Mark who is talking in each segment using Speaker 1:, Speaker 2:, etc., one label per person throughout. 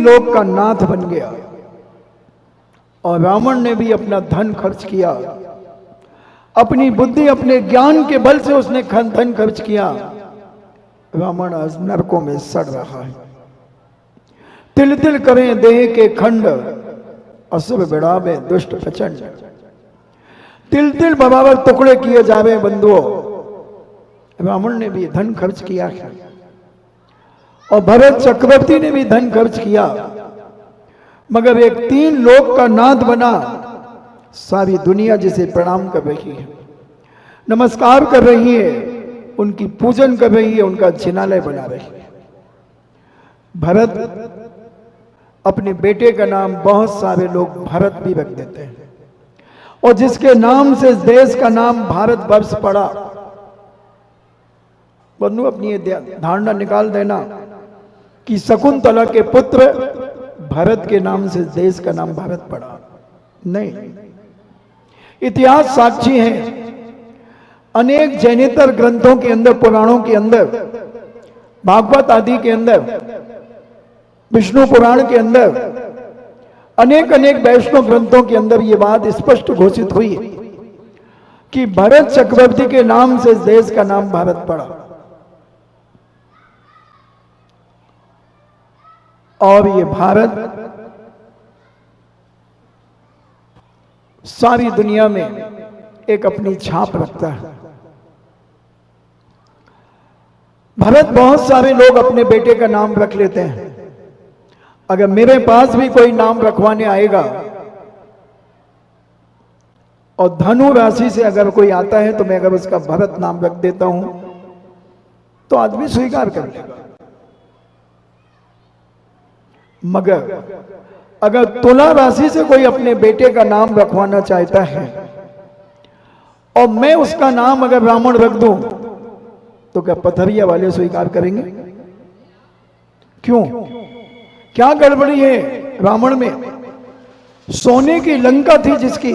Speaker 1: लोक का नाथ बन गया। और रावण ने भी अपना धन खर्च किया, अपनी बुद्धि अपने ज्ञान के बल से उसने धन खर्च किया। रावण आज नरकों में सड़ रहा है। तिल तिल करें देह के खंड, असुर बिड़ावे दुष्ट प्रचंड। तिल तिल बराबर टुकड़े किए जावे बंधुओं। रावण ने भी धन खर्च किया है और भरत चक्रवर्ती ने भी धन खर्च किया, मगर एक 3 लोक का नाथ बना। सारी दुनिया जिसे प्रणाम कर रही है, नमस्कार कर रही है, उनकी पूजन कर रही है, उनका जिनालय बना रही है। भरत, अपने बेटे का नाम बहुत सारे लोग भरत भी रख देते हैं, और जिसके नाम से देश का नाम भारतवर्ष पड़ा। बंधु, अपनी ये धारणा निकाल देना कि शकुंतला के पुत्र भरत के नाम से देश का नाम भारत पड़ा। नहीं, इतिहास साक्षी है। अनेक जैनेतर ग्रंथों के अंदर, पुराणों के अंदर, भागवत आदि के अंदर, विष्णु पुराण के अंदर, अनेक अनेक वैष्णव ग्रंथों के अंदर यह बात स्पष्ट घोषित हुई कि भरत चक्रवर्ती के नाम से देश का नाम भारत पड़ा। और ये भारत सारी दुनिया में एक अपनी छाप रखता है। भरत, बहुत सारे लोग अपने बेटे का नाम रख लेते हैं। अगर मेरे पास भी कोई नाम रखवाने आएगा और धनु राशि से अगर कोई आता है, तो मैं अगर उसका भरत नाम रख देता हूं तो आदमी स्वीकार कर लेगा। मगर अगर तुला राशि से कोई अपने बेटे का नाम रखवाना चाहता है और मैं उसका नाम अगर रावण रख दूं, तो क्या पथरिया वाले स्वीकार करेंगे? क्यों? क्या गड़बड़ी है रावण में? सोने की लंका थी जिसकी,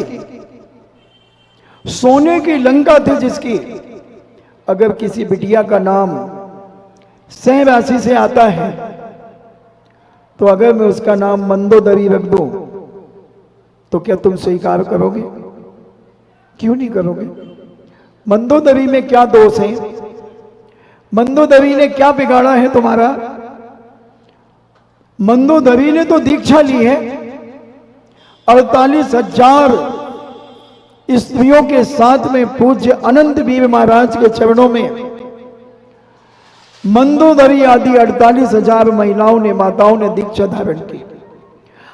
Speaker 1: सोने की लंका थी जिसकी, अगर किसी बिटिया का नाम सिंह राशि से आता है, तो अगर मैं उसका नाम मंदोदरी रख दूं, तो क्या तुम स्वीकार करोगे? क्यों नहीं करोगे? मंदोदरी में क्या दोष है? मंदोदरी ने क्या बिगाड़ा है तुम्हारा? मंदोदरी ने तो दीक्षा ली है। 48,000 स्त्रियों के साथ में पूज्य अनंत वीर महाराज के चरणों में मंदोदरी आदि 48,000 महिलाओं ने, माताओं ने दीक्षा धारण की।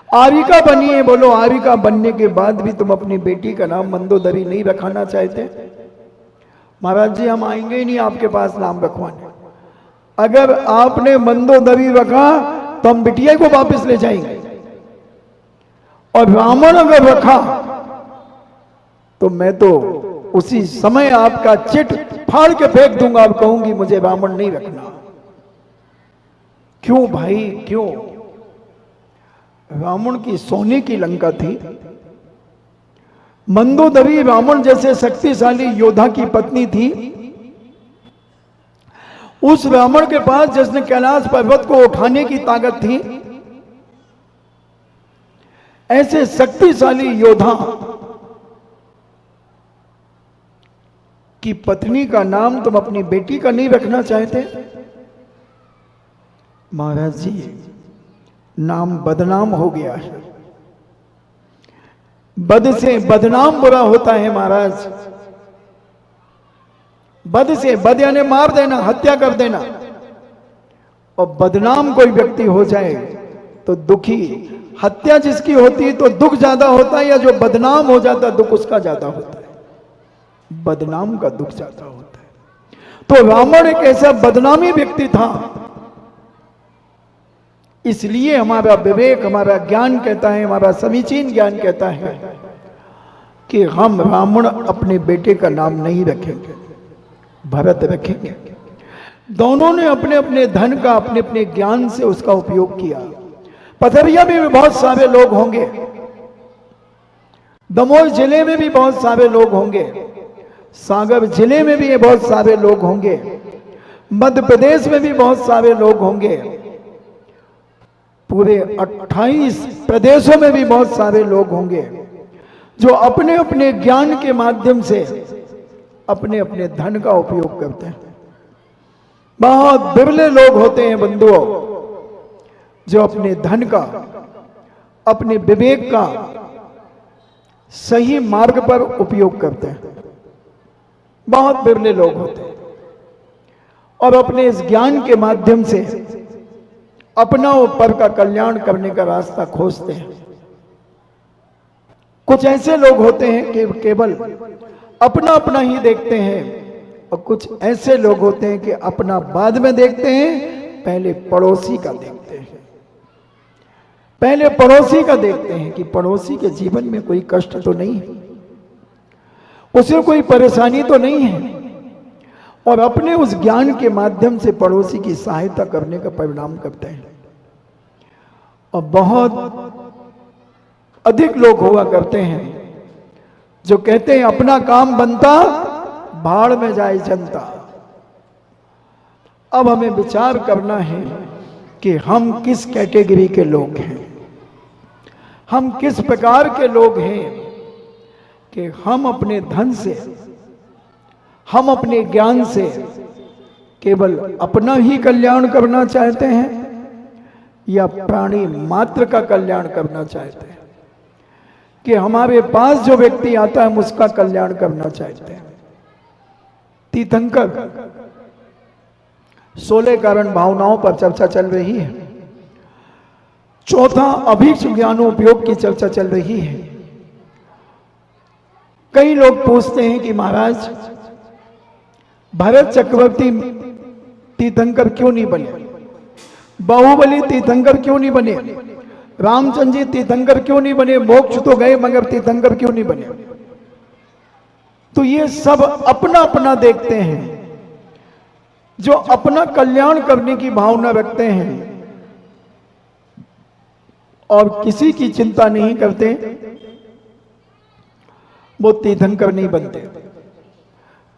Speaker 1: आरिका बनी है। बोलो, आरिका बनने के बाद भी तुम अपनी बेटी का नाम मंदोदरी नहीं रखाना चाहते? महाराज जी, हम आएंगे ही नहीं आपके पास नाम रखवाने। अगर आपने मंदोदरी रखा तो हम बिटिया को वापस ले जाएंगे, और रावण अगर रखा तो मैं तो उसी समय आपका चिट फाड़ के फेंक दूंगा। आप कहूंगी मुझे रावण नहीं रखना। क्यों भाई, क्यों? रावण की सोने की लंका थी। मंदोदरी रावण जैसे शक्तिशाली योद्धा की पत्नी थी। उस रावण के पास जिसने कैलाश पर्वत को उठाने की ताकत थी, ऐसे शक्तिशाली योद्धा की पत्नी का नाम तुम अपनी बेटी का नहीं रखना चाहते? महाराज जी, नाम बदनाम हो गया है। बद से बदनाम बुरा होता है महाराज। बद से, बद यानी मार देना, हत्या कर देना। और बदनाम कोई व्यक्ति हो जाए तो दुखी, हत्या जिसकी होती है तो दुख ज्यादा होता है, या जो बदनाम हो जाता है दुख उसका ज्यादा होता है? बदनाम का दुख ज्यादा होता है। तो रावण एक ऐसा बदनामी व्यक्ति था। इसलिए हमारा विवेक, हमारा ज्ञान कहता है, हमारा समीचीन ज्ञान कहता है कि हम रावण अपने बेटे का नाम नहीं रखेंगे, भरत रखेंगे। दोनों ने अपने अपने धन का, अपने अपने ज्ञान से उसका उपयोग किया। पथरिया में भी बहुत सारे लोग होंगे, दमोह जिले में भी बहुत सारे लोग होंगे, सागर जिले में भी बहुत सारे लोग होंगे, मध्य प्रदेश में भी बहुत सारे लोग होंगे। पूरे 28 प्रदेशों में भी बहुत सारे लोग होंगे जो अपने अपने ज्ञान के माध्यम से अपने अपने धन का उपयोग करते हैं। बहुत बिरले लोग होते हैं बंधुओं जो अपने धन का, अपने विवेक का सही मार्ग पर उपयोग करते हैं। बहुत बिरले लोग होते हैं और अपने इस ज्ञान के माध्यम से अपना ऊपर का कल्याण करने का रास्ता खोजते हैं। कुछ ऐसे लोग होते हैं कि केवल अपना अपना ही देखते हैं और कुछ ऐसे लोग होते हैं कि अपना बाद में देखते हैं, पहले पड़ोसी का देखते हैं। पहले पड़ोसी का देखते हैं कि पड़ोसी के जीवन में कोई कष्ट तो नहीं है, उसे कोई परेशानी तो नहीं है, और अपने उस ज्ञान के माध्यम से पड़ोसी की सहायता करने का परिणाम करते हैं। और बहुत अधिक लोग हुआ करते हैं जो कहते हैं अपना काम बनता भाड़ में जाए जनता। अब हमें विचार करना है कि हम किस कैटेगरी के लोग हैं, हम किस प्रकार के लोग हैं कि हम अपने धन से, हम अपने ज्ञान से केवल अपना ही कल्याण करना चाहते हैं या प्राणी मात्र का कल्याण करना चाहते हैं, कि हमारे पास जो व्यक्ति आता है हम उसका कल्याण करना चाहते हैं। तीर्थंकर 16 कारण भावनाओं पर चर्चा चल रही है। चौथा अभीष्ट ज्ञानोपयोग की चर्चा चल रही है। कई लोग पूछते हैं कि महाराज भरत चक्रवर्ती तीर्थंकर क्यों नहीं बने, बाहुबली तीर्थंकर क्यों नहीं बने, रामचंद्र जी तीर्थंकर क्यों नहीं बने, मोक्ष तो गए मगर तीर्थंकर क्यों नहीं बने। तो ये सब अपना अपना देखते हैं, जो अपना कल्याण करने की भावना रखते हैं और किसी की चिंता नहीं करते, वो तीर्थंकर नहीं बनते।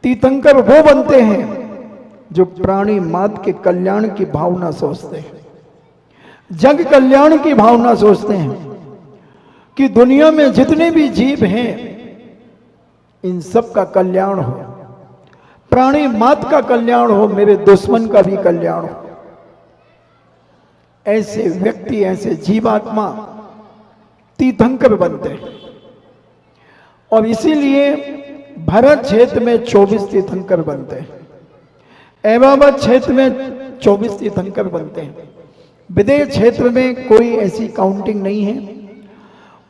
Speaker 1: तीर्थंकर वो बनते हैं जो प्राणी मात्र के कल्याण की भावना सोचते हैं, जग कल्याण की भावना सोचते हैं कि दुनिया में जितने भी जीव हैं इन सब का कल्याण हो, प्राणी मात्र का कल्याण हो, मेरे दुश्मन का भी कल्याण हो। ऐसे व्यक्ति, ऐसे जीवात्मा तीर्थंकर बनते हैं। और इसीलिए भरत क्षेत्र में 24 तीर्थंकर बनते हैं, एवावत क्षेत्र में 24 तीर्थंकर बनते हैं। विदेश क्षेत्र में कोई ऐसी काउंटिंग नहीं है,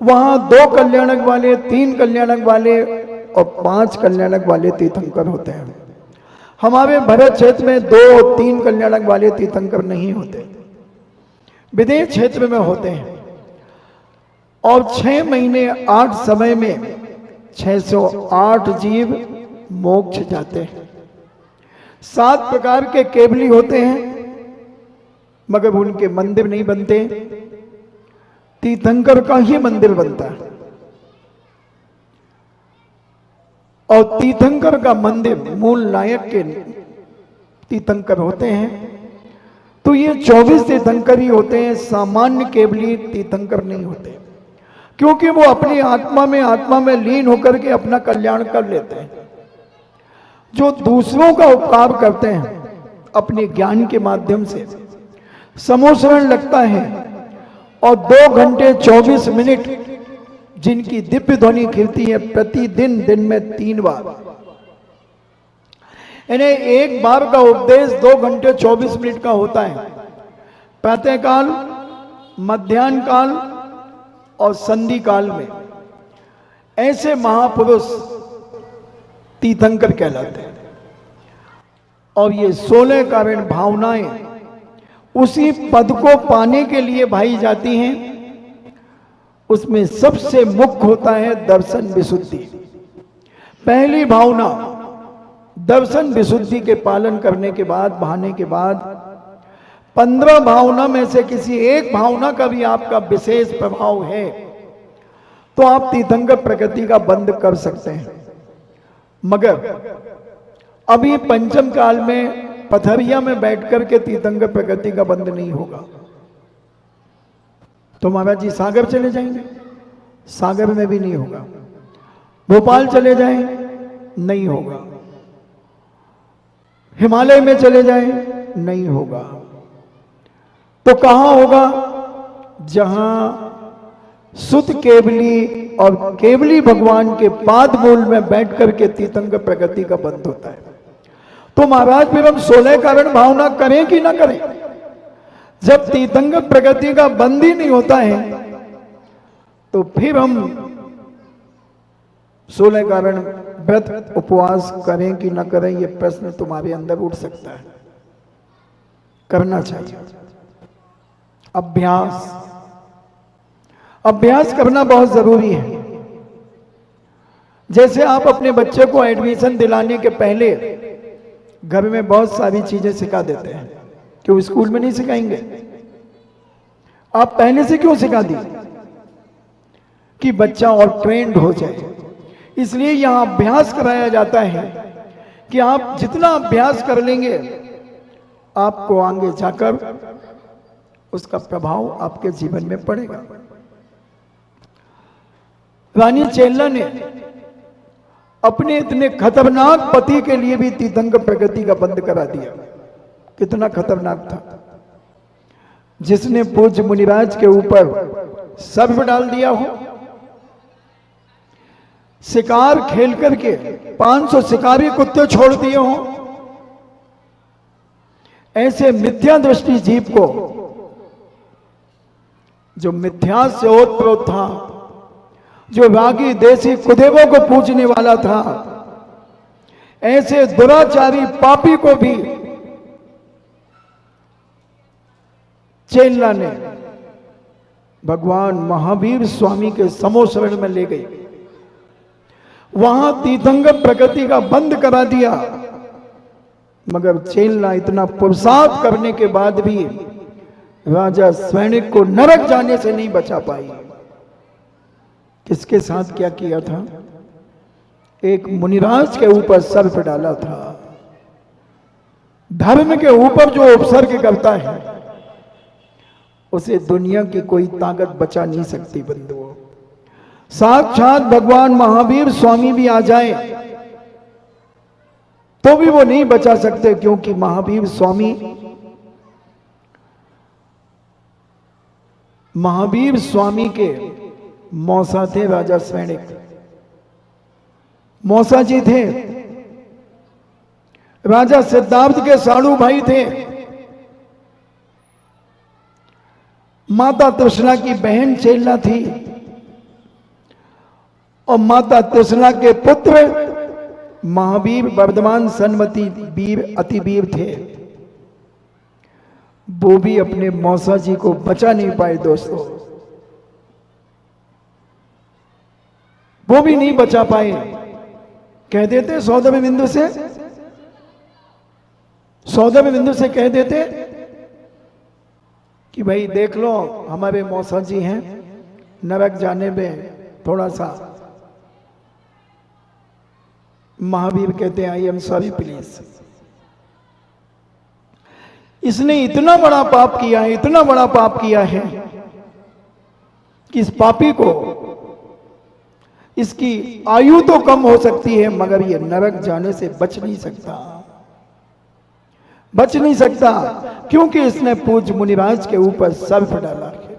Speaker 1: वहां 2 कल्याणक वाले, 3 कल्याणक वाले और 5 कल्याणक वाले तीर्थंकर होते हैं। हमारे भरत क्षेत्र में 2-3 कल्याणक वाले तीर्थंकर नहीं होते, विदेश क्षेत्र में होते हैं। और 6 महीने 8 समय में 608 जीव मोक्ष जाते हैं। 7 प्रकार के केवली होते हैं मगर उनके मंदिर नहीं बनते, तीर्थंकर का ही मंदिर बनता है। और तीर्थंकर का मंदिर मूल नायक के तीर्थंकर होते हैं। तो ये 24 तीर्थंकर ही होते हैं, सामान्य केवली तीर्थंकर नहीं होते, क्योंकि वो अपनी आत्मा में लीन होकर के अपना कल्याण कर लेते हैं। जो दूसरों का उपकार करते हैं अपने ज्ञान के माध्यम से, समोसरण लगता है और 2 घंटे 24 मिनट जिनकी दिव्य ध्वनि खिलती है प्रतिदिन, दिन में 3 बार, इन्हें एक बार का उपदेश 2 घंटे 24 मिनट का होता है। प्रातःकाल, मध्याह्न काल और संधि काल में ऐसे महापुरुष तीर्थंकर कहलाते हैं। और ये 16 कारण भावनाएं उसी पद को पाने के लिए भाई जाती हैं। उसमें सबसे मुख्य होता है दर्शन विशुद्धि। पहली भावना दर्शन विशुद्धि के पालन करने के बाद, बहाने के बाद 15 भावना में से किसी एक भावना का भी आपका विशेष प्रभाव है तो आप तीर्थंकर प्रकृति का बंद कर सकते हैं। मगर अभी पंचम काल में पथरिया में बैठ करके तीर्थंकर प्रकृति का बंद नहीं होगा। तो महाराज जी सागर चले जाएंगे, सागर में भी नहीं होगा। भोपाल चले जाएं, नहीं होगा। हिमालय में चले जाएं, नहीं होगा। तो कहां होगा? जहां सुध केवली और केवली भगवान के पाद मूल में बैठ करके तीर्थंकर प्रगति का बंध होता है। तो महाराज फिर हम 16 कारण भावना करें कि ना करें? जब तीर्थंकर प्रगति का बंध ही नहीं होता है तो फिर हम 16 कारण व्रत उपवास करें कि ना करें, यह प्रश्न तुम्हारे अंदर उठ सकता है। करना चाहिए। अभ्यास अभ्यास करना बहुत जरूरी है। जैसे आप अपने बच्चे को एडमिशन दिलाने के पहले घर में बहुत सारी चीजें सिखा देते हैं, क्यों स्कूल में नहीं सिखाएंगे? आप पहले से क्यों सिखा दी? कि बच्चा और ट्रेंड हो जाए। इसलिए यहां अभ्यास कराया जाता है कि आप जितना अभ्यास कर लेंगे आपको आगे जाकर उसका प्रभाव आपके जीवन में पड़ेगा। रानी चेल्ला ने अपने इतने खतरनाक पति के लिए भी तीर्थंकर प्रगति का बंद करा दिया। कितना खतरनाक था, जिसने पूज्य मुनिराज के ऊपर सर्प डाल दिया हो, शिकार खेल करके 500 शिकारी कुत्ते छोड़ दिए हो, ऐसे मिथ्या दृष्टि जीव को, जो मिथ्या से ओतप्रोत था, जो रागी देसी कुदेवों को पूजने वाला था, ऐसे दुराचारी पापी को भी चेल्ला ने भगवान महावीर स्वामी के समोशरण में ले गई। वहां तीर्थंकर प्रगति का बंद करा दिया। मगर चेल्ला इतना पुरुषार्थ करने के बाद भी राजा स्वैनिक को नरक जाने से नहीं बचा पाई। किसके साथ क्या किया था? एक मुनिराज के ऊपर सर्प डाला था। धर्म के ऊपर जो उपसर्ग करता है उसे दुनिया की कोई ताकत बचा नहीं सकती। बंधुओं, साक्षात भगवान महावीर स्वामी भी आ जाए तो भी वो नहीं बचा सकते, क्योंकि महावीर स्वामी के मौसा थे राजा स्वैनिक। मौसा जी थे, राजा सिद्धार्थ के साड़ू भाई थे, माता तृष्णा की बहन चेल्ला थी, और माता तृष्णा के पुत्र महावीर वर्धमान सन्मति वीर अतिवीर थे। वो भी अपने मौसा जी को बचा नहीं पाए। दोस्तों, वो भी नहीं बचा पाए। कह देते सौदामी बिंदु से कह देते कि भाई देख लो, हमारे मौसा जी हैं, नरक जाने में थोड़ा सा। महावीर कहते हैं आई एम सॉरी प्लीज। इसने इतना बड़ा पाप किया है, इतना बड़ा पाप किया है कि इस पापी को, इसकी आयु तो कम हो सकती है मगर ये नरक जाने से बच नहीं सकता, क्योंकि इसने पूज्य मुनिराज के ऊपर सर्प डाला है।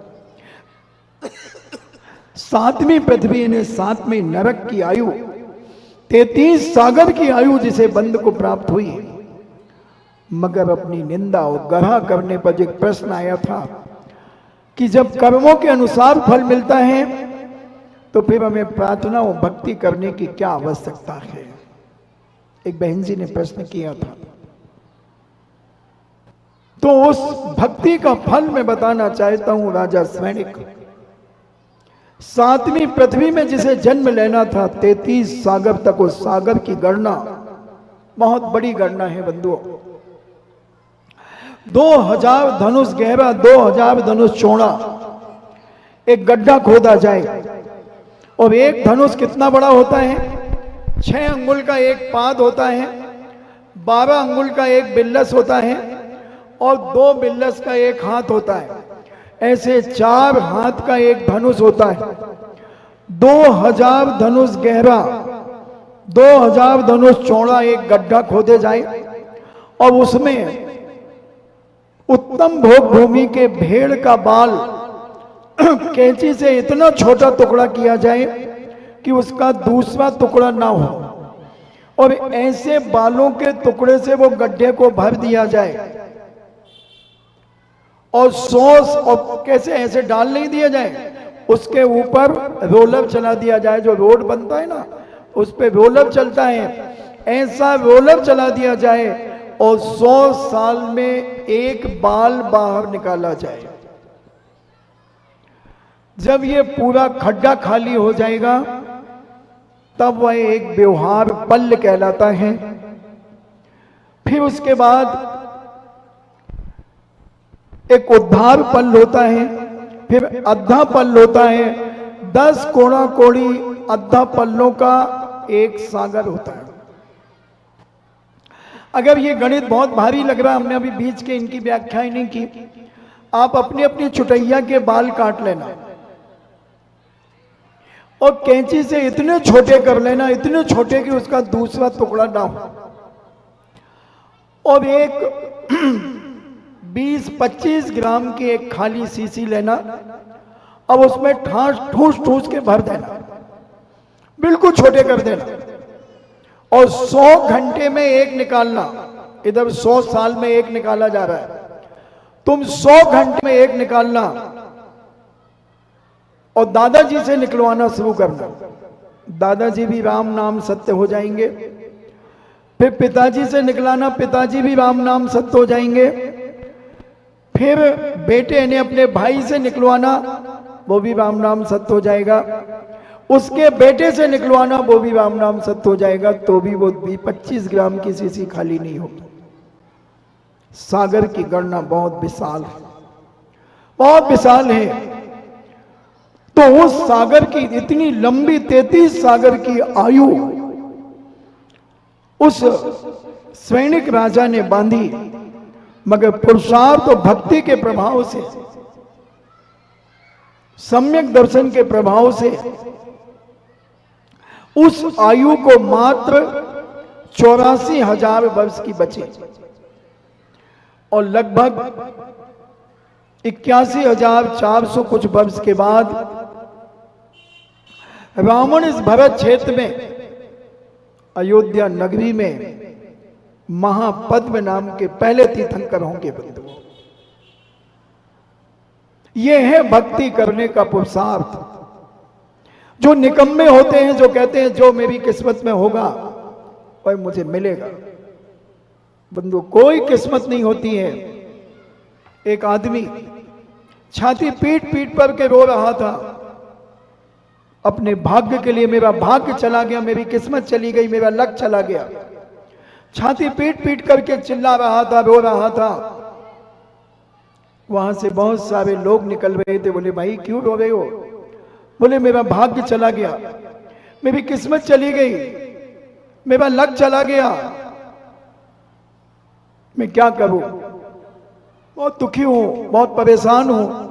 Speaker 1: 7वीं पृथ्वी ने 7वें नरक की आयु, 33 सागर की आयु जिसे बंद को प्राप्त हुई, मगर अपनी निंदा और गढ़ा करने पर एक प्रश्न आया था कि जब कर्मों के अनुसार फल मिलता है तो फिर हमें प्रार्थना और भक्ति करने की क्या आवश्यकता है? एक बहन जी ने प्रश्न किया था। तो उस भक्ति का फल मैं बताना चाहता हूं। राजा स्वैनिक 7वीं पृथ्वी में जिसे जन्म लेना था, 33 सागर तक, उस सागर की गणना बहुत बड़ी गणना है बंधुओं। 2000 धनुष गहरा, 2000 धनुष चौड़ा एक गड्ढा खोदा जाए, और एक धनुष कितना बड़ा होता है? 6 अंगुल का एक पाद होता है, 12 अंगुल का एक बिल्लस होता है, और 2 बिल्लस का एक हाथ होता है। ऐसे 4 हाथ का एक धनुष होता है, 2000 धनुष गहरा, 2000 धनुष चौड़ा एक गड्ढा खोदे जाए और उसमें उत्तम भोग भूमि के भेड़ का बाल कैंची से इतना छोटा टुकड़ा किया जाए कि उसका दूसरा टुकड़ा ना हो, और ऐसे बालों के टुकड़े से वो गड्ढे को भर दिया जाए और सॉस और कैसे ऐसे डाल नहीं दिया जाए, उसके ऊपर रोलर चला दिया जाए, जो रोड बनता है ना उस पे रोलर चलता है, ऐसा रोलर चला दिया जाए और 100 साल में एक बाल बाहर निकाला जाए। जब ये पूरा खड्डा खाली हो जाएगा तब वह एक व्यवहार पल्ल कहलाता है। फिर उसके बाद एक उद्धार पल्ल होता है, फिर अद्धा पल्ल होता है, 10 कोड़ा कोड़ी अद्धा पल्लों का एक सागर होता है। अगर ये गणित बहुत भारी लग रहा है, हमने अभी बीच के इनकी व्याख्या ही नहीं की, आप अपनी अपनी चुटैया के बाल काट लेना और कैंची से इतने छोटे कर लेना, इतने छोटे कि उसका दूसरा टुकड़ा ना हो, और एक 20-25 ग्राम की एक खाली शीशी लेना, अब उसमें ठूस ठूस के भर देना, बिल्कुल छोटे कर देना, और 100 घंटे में एक निकालना। इधर 100 साल में एक निकाला जा रहा है, तुम 100 घंटे में एक निकालना और दादाजी से निकलवाना शुरू करना। दादाजी भी राम नाम सत्य हो जाएंगे। फिर पिताजी से निकलाना, पिताजी भी राम नाम सत्य हो जाएंगे। फिर बेटे ने अपने भाई से निकलवाना, वो भी राम नाम सत्य हो जाएगा। उसके बेटे से निकलवाना, वो भी राम नाम सत्य हो जाएगा। तो भी वो 25 ग्राम की शीशी खाली नहीं होगी। सागर की गणना बहुत विशाल है, बहुत विशाल है। तो उस सागर की इतनी लंबी 33 सागर की आयु उस सैनिक राजा ने बांधी, मगर पुरुषार्थ और भक्ति के प्रभाव से, सम्यक दर्शन के प्रभाव से उस आयु को मात्र 84,000 वर्ष की बची और लगभग 81,400 कुछ वर्ष के बाद रावण इस भरत क्षेत्र में अयोध्या नगरी में महापद्म नाम के पहले तीर्थंकर होंगे। बंधु, यह है भक्ति करने का पुरुषार्थ। जो निकम्मे होते हैं, जो कहते हैं जो मेरी किस्मत में होगा वह मुझे मिलेगा, बंधु कोई किस्मत नहीं होती है। एक आदमी छाती पीट पीट पर के रो रहा था अपने भाग्य के लिए, मेरा भाग्य चला गया, मेरी किस्मत चली गई, मेरा लक चला गया। छाती पीट पीट करके चिल्ला रहा था, रो रहा था। वहां से बहुत सारे लोग निकल रहे थे। बोले भाई क्यों रो रहे हो? बोले मेरा भाग्य चला गया, मेरी किस्मत चली गई, मेरा लक चला गया, मैं क्या करूं? बहुत दुखी हूं, बहुत परेशान हूं।